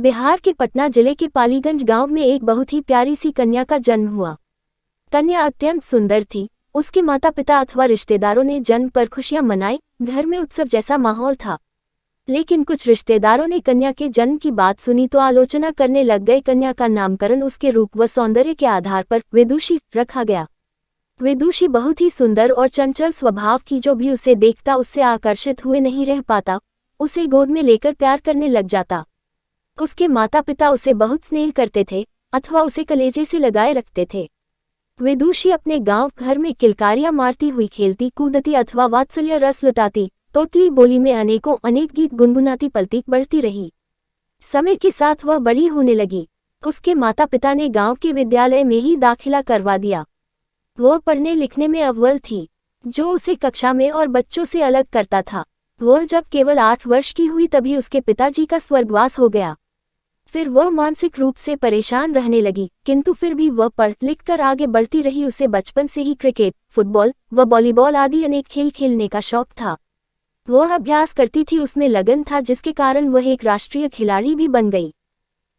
बिहार के पटना जिले के पालीगंज गांव में एक बहुत ही प्यारी सी कन्या का जन्म हुआ। कन्या अत्यंत सुंदर थी। उसके माता पिता अथवा रिश्तेदारों ने जन्म पर खुशियां मनाई। घर में उत्सव जैसा माहौल था। लेकिन कुछ रिश्तेदारों ने कन्या के जन्म की बात सुनी तो आलोचना करने लग गए। कन्या का नामकरण उसके रूप व सौंदर्य के आधार पर विदुषी रखा गया। विदुषी बहुत ही सुंदर और चंचल स्वभाव की, जो भी उसे देखता उससे आकर्षित हुए नहीं रह पाता, उसे गोद में लेकर प्यार करने लग जाता। उसके माता पिता उसे बहुत स्नेह करते थे अथवा उसे कलेजे से लगाए रखते थे। विदुषी अपने गांव घर में किलकारियां मारती हुई खेलती कूदती अथवा वात्सल्य रस लुटाती, तोतली बोली में अनेक गीत गुनगुनाती पलती बढ़ती रही। समय के साथ वह बड़ी होने लगी। उसके माता पिता ने गांव के विद्यालय में ही दाखिला करवा दिया। वह पढ़ने लिखने में अव्वल थी, जो उसे कक्षा में और बच्चों से अलग करता था। वह जब केवल 8 वर्ष की हुई तभी उसके पिताजी का स्वर्गवास हो गया। फिर वह मानसिक रूप से परेशान रहने लगी, किंतु फिर भी वह पढ़ लिख कर आगे बढ़ती रही। उसे बचपन से ही क्रिकेट, फुटबॉल व वॉलीबॉल आदि अनेक खेल खेलने का शौक था। वह अभ्यास करती थी, उसमें लगन था, जिसके कारण वह एक राष्ट्रीय खिलाड़ी भी बन गई।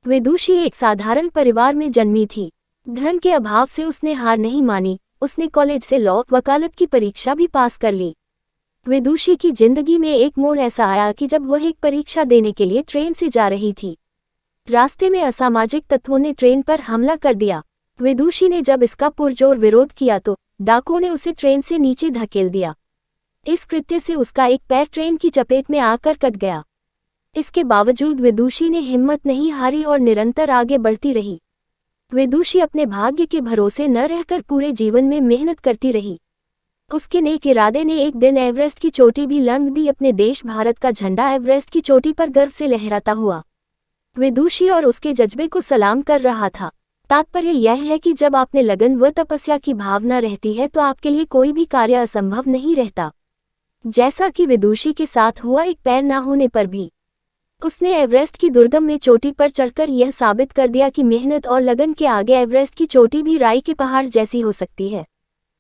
विदुषी एक साधारण परिवार में जन्मी थी। धन के अभाव से उसने हार नहीं मानी। उसने कॉलेज से लॉ वकालत की परीक्षा भी पास कर ली। विदुषी की जिंदगी में एक मोड़ ऐसा आया कि जब वह एक परीक्षा देने के लिए ट्रेन से जा रही थी। रास्ते में असामाजिक तत्वों ने ट्रेन पर हमला कर दिया। विदुषी ने जब इसका पुरजोर विरोध किया तो डाकुओं ने उसे ट्रेन से नीचे धकेल दिया। इस कृत्य से उसका एक पैर ट्रेन की चपेट में आकर कट गया। इसके बावजूद विदुषी ने हिम्मत नहीं हारी और निरंतर आगे बढ़ती रही। विदुषी अपने भाग्य के भरोसे न रहकर पूरे जीवन में मेहनत करती रही। उसके नेक इरादे ने एक दिन एवरेस्ट की चोटी भी लांघ दी। अपने देश भारत का झंडा एवरेस्ट की चोटी पर गर्व से लहराता हुआ विदुषी और उसके जज्बे को सलाम कर रहा था। तात्पर्य यह है कि जब आपने लगन व तपस्या की भावना रहती है तो आपके लिए कोई भी कार्य असंभव नहीं रहता। जैसा कि विदुषी के साथ हुआ, एक पैर ना होने पर भी उसने एवरेस्ट की दुर्गम में चोटी पर चढ़कर यह साबित कर दिया कि मेहनत और लगन के आगे एवरेस्ट की चोटी भी राई के पहाड़ जैसी हो सकती है।